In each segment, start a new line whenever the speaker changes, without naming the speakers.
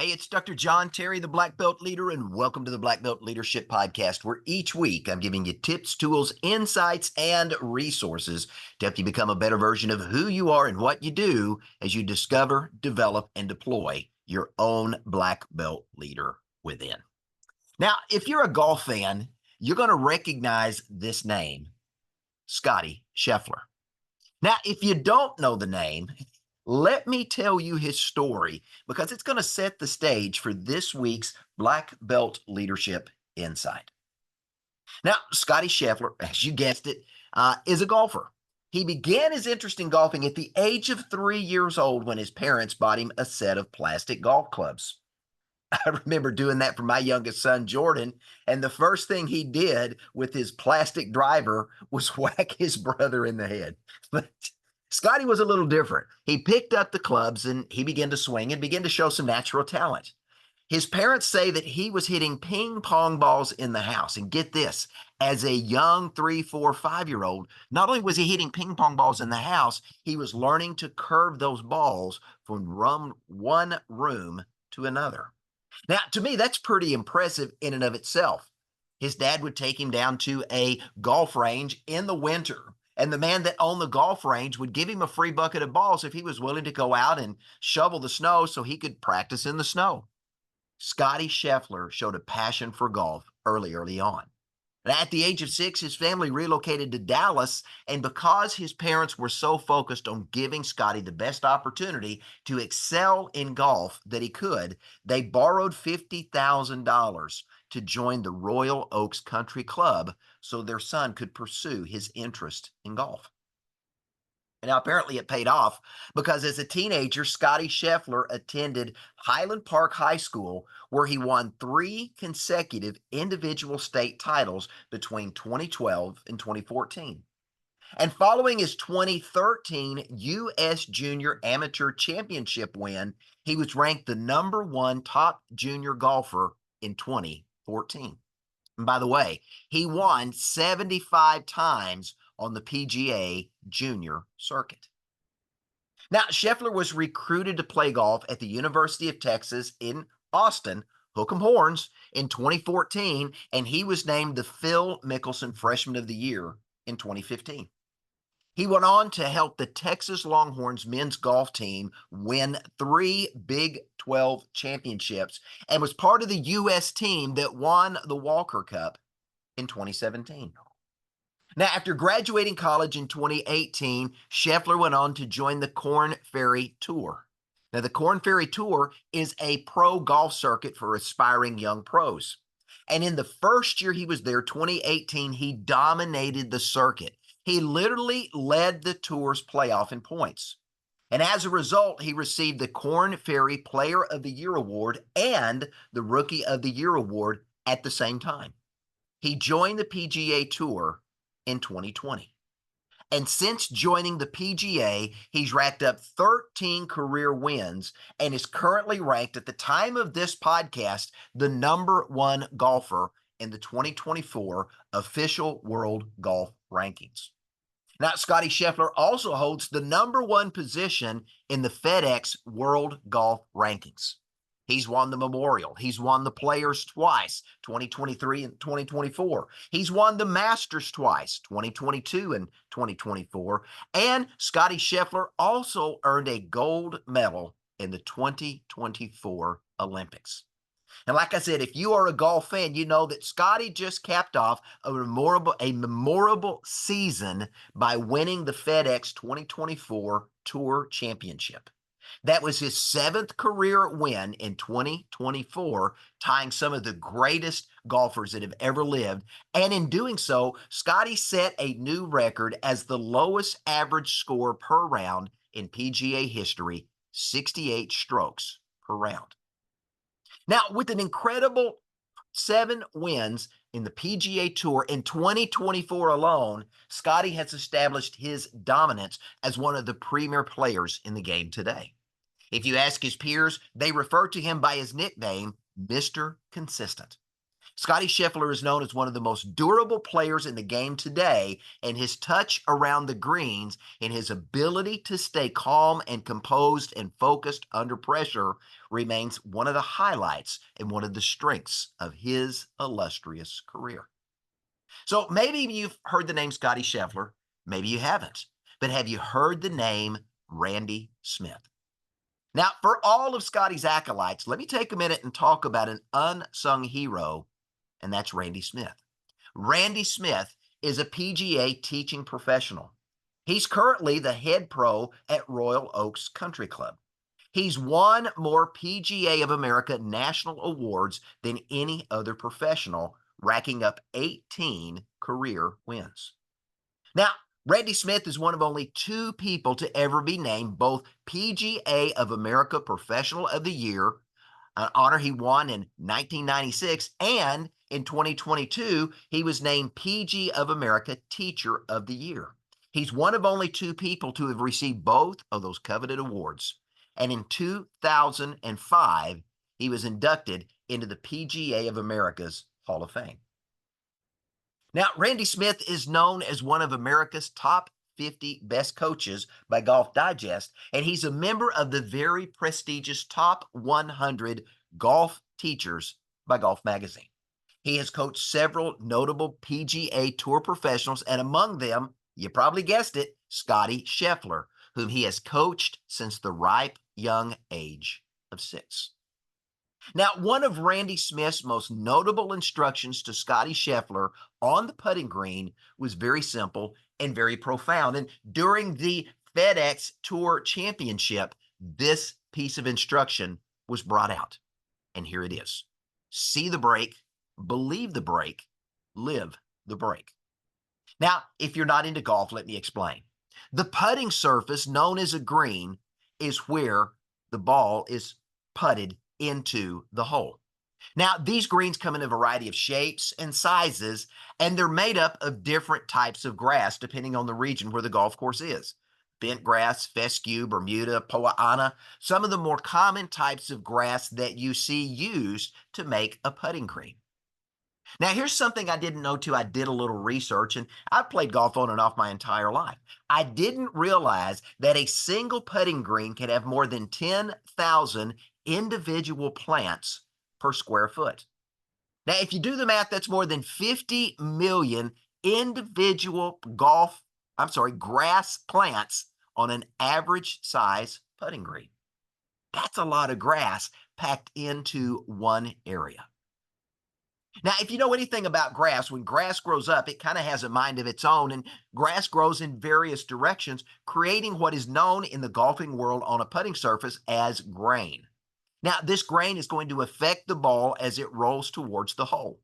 Hey, it's Dr. John Terry, the Black Belt Leader, and welcome to the Black Belt Leadership Podcast, where each week I'm giving you tips, tools, insights, and resources to help you become a better version of who you are and what you do as you discover, develop, and deploy your own Black Belt leader within. Now, if you're a golf fan, you're going to recognize this name, Scottie Scheffler. Now, if you don't know the name, let me tell you his story because it's going to set the stage for this week's Black Belt Leadership Insight. Now, Scottie Scheffler, as you guessed it, is a golfer. He began his interest in golfing at the age of 3 years old when his parents bought him a set of plastic golf clubs. I remember doing that for my youngest son, Jordan, and the first thing he did with his plastic driver was whack his brother in the head. But Scottie was a little different. He picked up the clubs and he began to swing and began to show some natural talent. His parents say that he was hitting ping pong balls in the house. And get this, as a young 3, 4, 5-year-old, not only was he hitting ping pong balls in the house, he was learning to curve those balls from one room to another. Now, to me, that's pretty impressive in and of itself. His dad would take him down to a golf range in the winter, and the man that owned the golf range would give him a free bucket of balls if he was willing to go out and shovel the snow so he could practice in the snow. Scottie Scheffler showed a passion for golf early on. And at the age of 6, his family relocated to Dallas, and because his parents were so focused on giving Scottie the best opportunity to excel in golf that he could, they borrowed $50,000 to join the Royal Oaks Country Club so their son could pursue his interest in golf. And now apparently it paid off because as a teenager, Scottie Scheffler attended Highland Park High School, where he won 3 consecutive individual state titles between 2012 and 2014. And following his 2013 U.S. Junior Amateur Championship win, he was ranked the #1 top junior golfer in 2014. And by the way, he won 75 times on the PGA Junior circuit. Now, Scheffler was recruited to play golf at the University of Texas in Austin, Hook 'em Horns, in 2014, and he was named the Phil Mickelson Freshman of the Year in 2015. He went on to help the Texas Longhorns men's golf team win 3 Big 12 championships and was part of the U.S. team that won the Walker Cup in 2017. Now, after graduating college in 2018, Scheffler went on to join the Korn Ferry Tour. Now, the Korn Ferry Tour is a pro golf circuit for aspiring young pros. And in the first year he was there, 2018, he dominated the circuit. He literally led the tour's playoff in points. And as a result, he received the Korn Ferry Player of the Year award and the Rookie of the Year award at the same time. He joined the PGA Tour in 2020. And since joining the PGA, he's racked up 13 career wins and is currently ranked at the time of this podcast the #1 golfer in the 2024 official World Golf Rankings. Now, Scottie Scheffler also holds the #1 position in the FedEx World Golf Rankings. He's won the Memorial. He's won the Players twice, 2023 and 2024. He's won the Masters twice, 2022 and 2024. And Scottie Scheffler also earned a gold medal in the 2024 Olympics. And like I said, if you are a golf fan, you know that Scottie just capped off a memorable season by winning the FedEx 2024 Tour Championship. That was his 7th career win in 2024, tying some of the greatest golfers that have ever lived. And in doing so, Scottie set a new record as the lowest average score per round in PGA history, 68 strokes per round. Now, with an incredible 7 wins in the PGA Tour in 2024 alone, Scottie has established his dominance as one of the premier players in the game today. If you ask his peers, they refer to him by his nickname, Mr. Consistent. Scottie Scheffler is known as one of the most durable players in the game today, and his touch around the greens and his ability to stay calm and composed and focused under pressure remains one of the highlights and one of the strengths of his illustrious career. So maybe you've heard the name Scottie Scheffler, maybe you haven't, but have you heard the name Randy Smith? Now, for all of Scottie's acolytes, let me take a minute and talk about an unsung hero, and that's Randy Smith. Randy Smith is a PGA teaching professional. He's currently the head pro at Royal Oaks Country Club. He's won more PGA of America national awards than any other professional, racking up 18 career wins. Now, Randy Smith is one of only two people to ever be named both PGA of America Professional of the Year, an honor he won in 1996, and in 2022, he was named PG of America Teacher of the Year. He's one of only two people to have received both of those coveted awards. And in 2005, he was inducted into the PGA of America's Hall of Fame. Now, Randy Smith is known as one of America's top 50 best coaches by Golf Digest, and he's a member of the very prestigious top 100 golf teachers by Golf Magazine. He has coached several notable PGA Tour professionals, and among them, you probably guessed it, Scottie Scheffler, whom he has coached since the ripe young age of 6. Now, one of Randy Smith's most notable instructions to Scottie Scheffler on the putting green was very simple and very profound. And during the FedEx Tour Championship, this piece of instruction was brought out. And here it is. See the break, believe the break, live the break. Now, if you're not into golf, let me explain. The putting surface, known as a green, is where the ball is putted into the hole. Now, these greens come in a variety of shapes and sizes, and they're made up of different types of grass depending on the region where the golf course is. Bent grass, fescue, Bermuda, Poa annua, some of the more common types of grass that you see used to make a putting green. Now, here's something I didn't know too. I did a little research, and I've played golf on and off my entire life. I didn't realize that a single putting green can have more than 10,000 individual plants per square foot. Now, if you do the math, that's more than 50 million individual grass plants on an average size putting green. That's a lot of grass packed into one area. Now, if you know anything about grass, when grass grows up, it kind of has a mind of its own, and grass grows in various directions, creating what is known in the golfing world on a putting surface as grain. Now, this grain is going to affect the ball as it rolls towards the hole.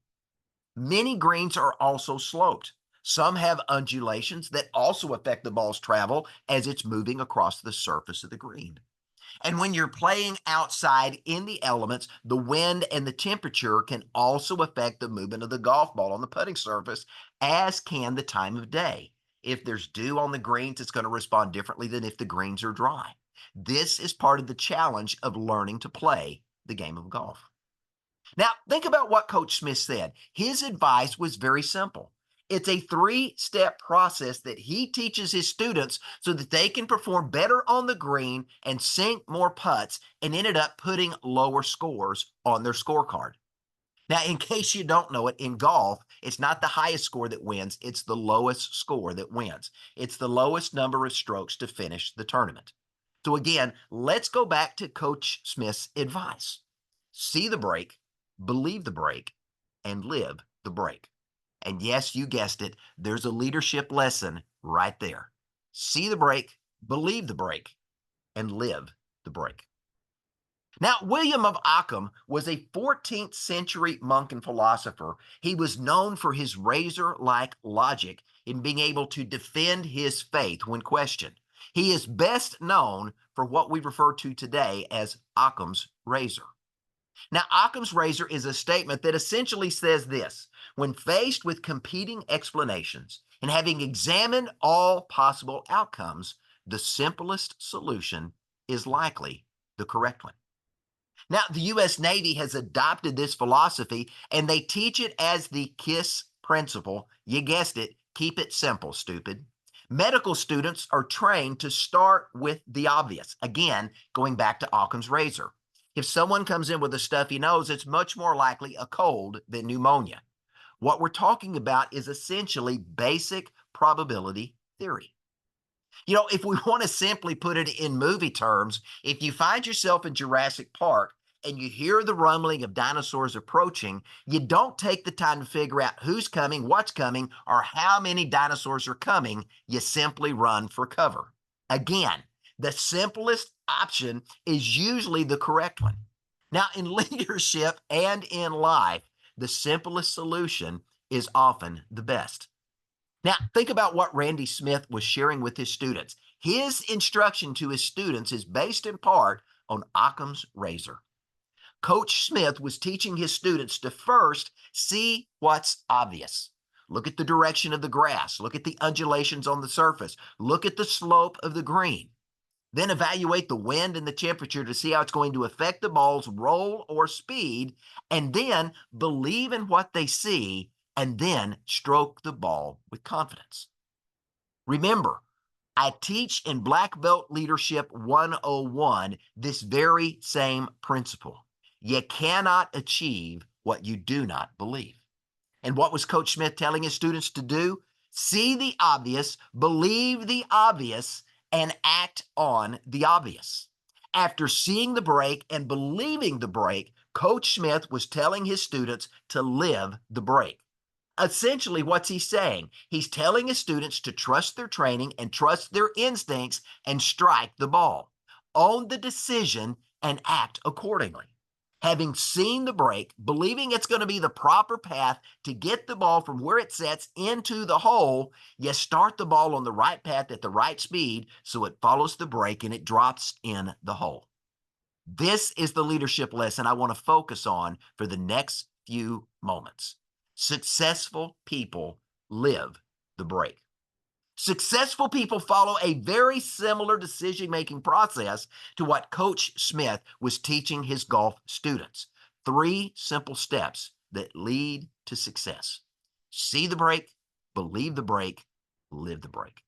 Many greens are also sloped. Some have undulations that also affect the ball's travel as it's moving across the surface of the green. And when you're playing outside in the elements, the wind and the temperature can also affect the movement of the golf ball on the putting surface, as can the time of day. If there's dew on the greens, it's going to respond differently than if the greens are dry. This is part of the challenge of learning to play the game of golf. Now, think about what Coach Smith said. His advice was very simple. It's a 3-step process that he teaches his students so that they can perform better on the green and sink more putts, and ended up putting lower scores on their scorecard. Now, in case you don't know it, in golf, it's not the highest score that wins, it's the lowest score that wins. It's the lowest number of strokes to finish the tournament. So again, let's go back to Coach Smith's advice. See the break, believe the break, and live the break. And yes, you guessed it, there's a leadership lesson right there. See the break, believe the break, and live the break. Now, William of Ockham was a 14th century monk and philosopher. He was known for his razor-like logic in being able to defend his faith when questioned. He is best known for what we refer to today as Occam's razor. Now, Occam's razor is a statement that essentially says this: when faced with competing explanations and having examined all possible outcomes, the simplest solution is likely the correct one. Now, the U.S. Navy has adopted this philosophy and they teach it as the KISS principle. You guessed it, keep it simple, stupid. Medical students are trained to start with the obvious. Again, going back to Occam's razor. If someone comes in with a stuffy nose, it's much more likely a cold than pneumonia. What we're talking about is essentially basic probability theory. If we want to simply put it in movie terms, if you find yourself in Jurassic Park and you hear the rumbling of dinosaurs approaching, you don't take the time to figure out who's coming, what's coming, or how many dinosaurs are coming. You simply run for cover. Again, the simplest option is usually the correct one. Now, in leadership and in life, the simplest solution is often the best. Now, think about what Randy Smith was sharing with his students. His instruction to his students is based in part on Occam's razor. Coach Smith was teaching his students to first see what's obvious. Look at the direction of the grass. Look at the undulations on the surface. Look at the slope of the green. Then evaluate the wind and the temperature to see how it's going to affect the ball's roll or speed, and then believe in what they see, and then stroke the ball with confidence. Remember, I teach in Black Belt Leadership 101 this very same principle. You cannot achieve what you do not believe. And what was Coach Smith telling his students to do? See the obvious, believe the obvious, and act on the obvious. After seeing the break and believing the break, Coach Smith was telling his students to live the break. Essentially, what's he saying? He's telling his students to trust their training and trust their instincts and strike the ball. Own the decision and act accordingly. Having seen the break, believing it's going to be the proper path to get the ball from where it sets into the hole, you start the ball on the right path at the right speed so it follows the break and it drops in the hole. This is the leadership lesson I want to focus on for the next few moments. Successful people live the break. Successful people follow a very similar decision-making process to what Coach Smith was teaching his golf students. 3 simple steps that lead to success. See the break, believe the break, live the break.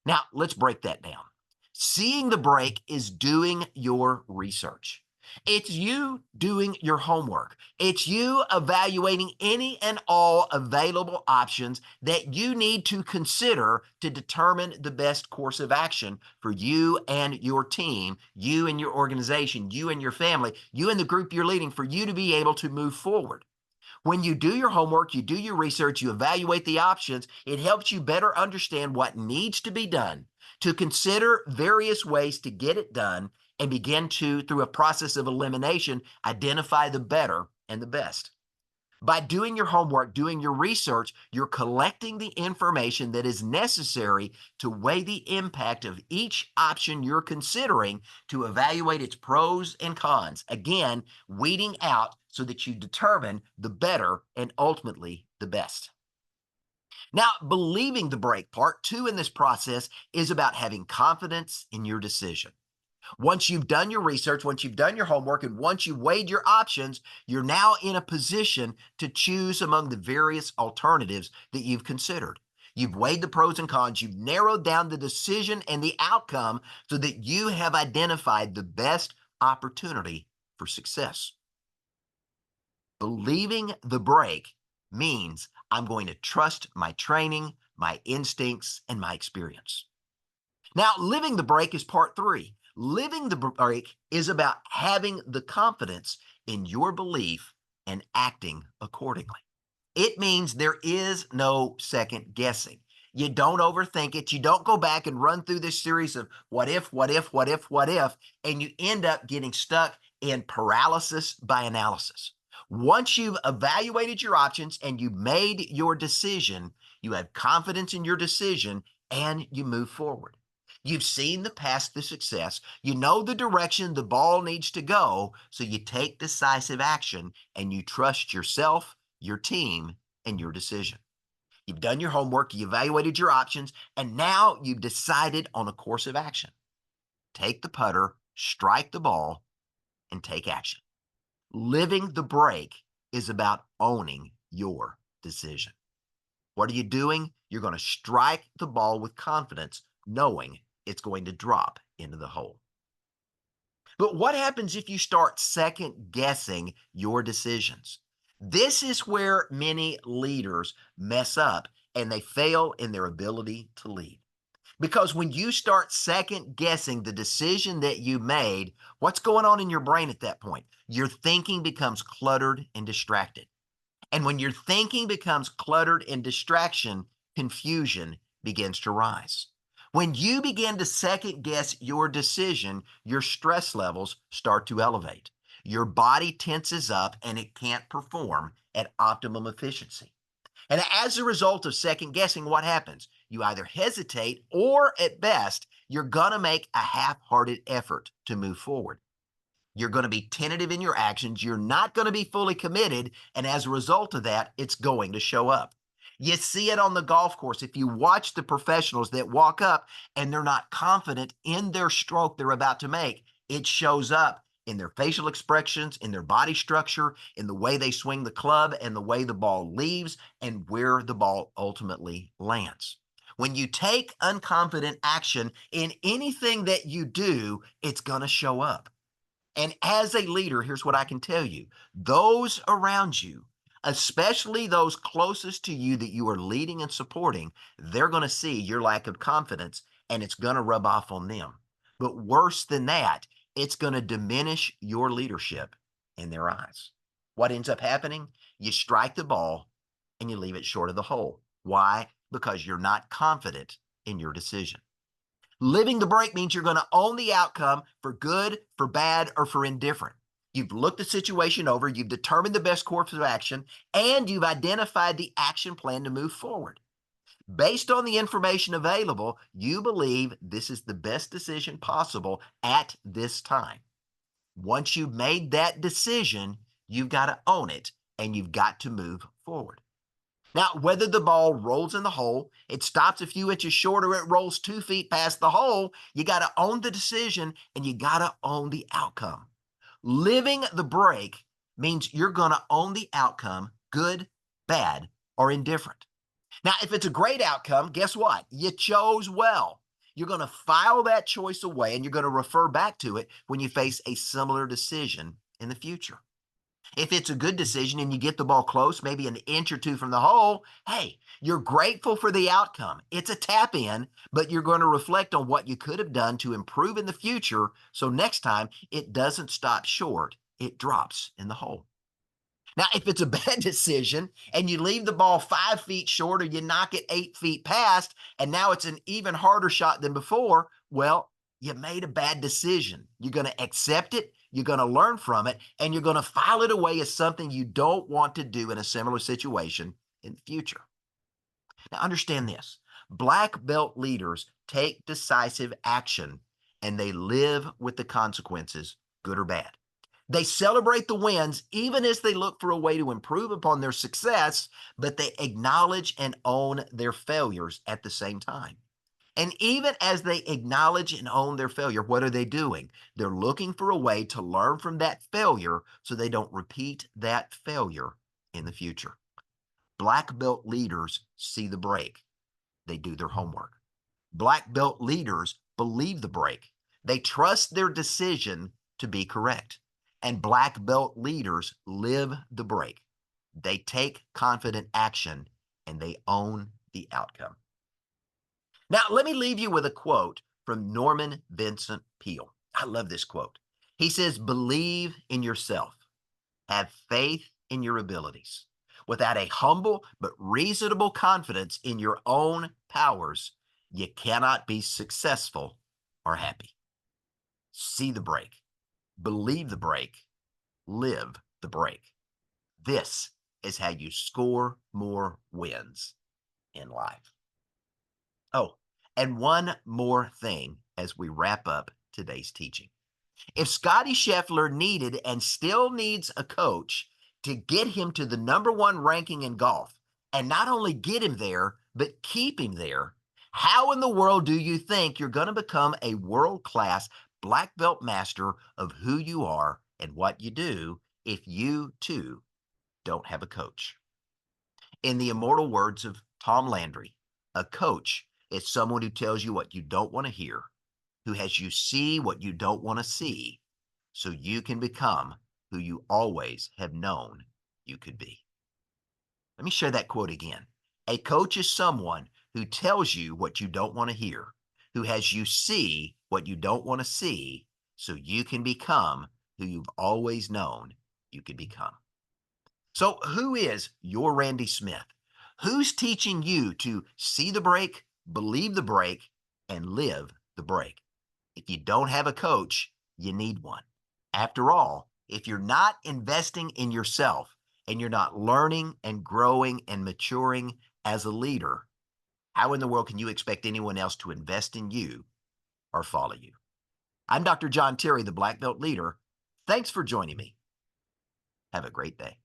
Now, let's break that down. Seeing the break is doing your research. It's you doing your homework. It's you evaluating any and all available options that you need to consider to determine the best course of action for you and your team, you and your organization, you and your family, you and the group you're leading, for you to be able to move forward. When you do your homework, you do your research, you evaluate the options, it helps you better understand what needs to be done, to consider various ways to get it done, and begin to, through a process of elimination, identify the better and the best. By doing your homework, doing your research, you're collecting the information that is necessary to weigh the impact of each option you're considering, to evaluate its pros and cons. Again, weeding out so that you determine the better and ultimately the best. Now, believing the break, part 2 in this process, is about having confidence in your decision. Once you've done your research, once you've done your homework, and once you've weighed your options, you're now in a position to choose among the various alternatives that you've considered. You've weighed the pros and cons, you've narrowed down the decision and the outcome so that you have identified the best opportunity for success. Believing the break means I'm going to trust my training, my instincts, and my experience. Now, living the break is part 3. Living the break is about having the confidence in your belief and acting accordingly. It means there is no second guessing. You don't overthink it. You don't go back and run through this series of what if, and you end up getting stuck in paralysis by analysis. Once you've evaluated your options and you made your decision, you have confidence in your decision and you move forward. You've seen the path to success. You know the direction the ball needs to go, so you take decisive action and you trust yourself, your team, and your decision. You've done your homework, you evaluated your options, and now you've decided on a course of action. Take the putter, strike the ball, and take action. Living the break is about owning your decision. What are you doing? You're going to strike the ball with confidence, knowing it's going to drop into the hole. But what happens if you start second guessing your decisions? This is where many leaders mess up and they fail in their ability to lead. Because when you start second guessing the decision that you made, what's going on in your brain at that point? Your thinking becomes cluttered and distracted. And when your thinking becomes cluttered and distraction, confusion begins to rise. When you begin to second guess your decision, your stress levels start to elevate. Your body tenses up and it can't perform at optimum efficiency. And as a result of second guessing, what happens? You either hesitate or at best, you're going to make a half hearted effort to move forward. You're going to be tentative in your actions. You're not going to be fully committed. And as a result of that, it's going to show up. You see it on the golf course. If you watch the professionals that walk up and they're not confident in their stroke they're about to make, it shows up in their facial expressions, in their body structure, in the way they swing the club and the way the ball leaves and where the ball ultimately lands. When you take unconfident action in anything that you do, it's going to show up. And as a leader, here's what I can tell you. Those around you, especially those closest to you that you are leading and supporting, they're going to see your lack of confidence and it's going to rub off on them. But worse than that, it's going to diminish your leadership in their eyes. What ends up happening? You strike the ball and you leave it short of the hole. Why? Because you're not confident in your decision. Living the break means you're going to own the outcome for good, for bad, or for indifferent. You've looked the situation over, you've determined the best course of action, and you've identified the action plan to move forward. Based on the information available, you believe this is the best decision possible at this time. Once you've made that decision, you've got to own it and you've got to move forward. Now, whether the ball rolls in the hole, it stops a few inches short, or it rolls 2 feet past the hole, you got to own the decision and you got to own the outcome. Living the break means you're going to own the outcome, good, bad, or indifferent. Now, if it's a great outcome, guess what? You chose well. You're going to file that choice away and you're going to refer back to it when you face a similar decision in the future. If it's a good decision and you get the ball close, maybe an inch or two from the hole, hey, you're grateful for the outcome. It's a tap in, but you're going to reflect on what you could have done to improve in the future. So next time it doesn't stop short, it drops in the hole. Now, if it's a bad decision and you leave the ball 5 feet short or you knock it 8 feet past, and now it's an even harder shot than before, well, you made a bad decision. You're going to accept it, you're going to learn from it, and you're going to file it away as something you don't want to do in a similar situation in the future. Now, understand this. Black belt leaders take decisive action and they live with the consequences, good or bad. They celebrate the wins even as they look for a way to improve upon their success, but they acknowledge and own their failures at the same time. And even as they acknowledge and own their failure, what are they doing? They're looking for a way to learn from that failure so they don't repeat that failure in the future. Black belt leaders see the break. They do their homework. Black belt leaders believe the break. They trust their decision to be correct. And black belt leaders live the break. They take confident action and they own the outcome. Now, let me leave you with a quote from Norman Vincent Peale. I love this quote. He says, "Believe in yourself. Have faith in your abilities. Without a humble but reasonable confidence in your own powers, you cannot be successful or happy." See the break. Believe the break. Live the break. This is how you score more wins in life. Oh, and one more thing as we wrap up today's teaching. If Scottie Scheffler needed and still needs a coach to get him to the #1 ranking in golf, and not only get him there, but keep him there, how in the world do you think you're going to become a world-class black belt master of who you are and what you do if you too don't have a coach. In the immortal words of Tom Landry, a coach is someone who tells you what you don't want to hear, who has you see what you don't want to see, so you can become who you always have known you could be. Let me share that quote again. A coach is someone who tells you what you don't want to hear, who has you see what you don't want to see, so you can become who you've always known you could become. So, who is your Randy Smith? Who's teaching you to see the break, believe the break, and live the break? If you don't have a coach, you need one. After all, if you're not investing in yourself and you're not learning and growing and maturing as a leader, how in the world can you expect anyone else to invest in you or follow you? I'm Dr. John Terry, the Black Belt Leader. Thanks for joining me. Have a great day.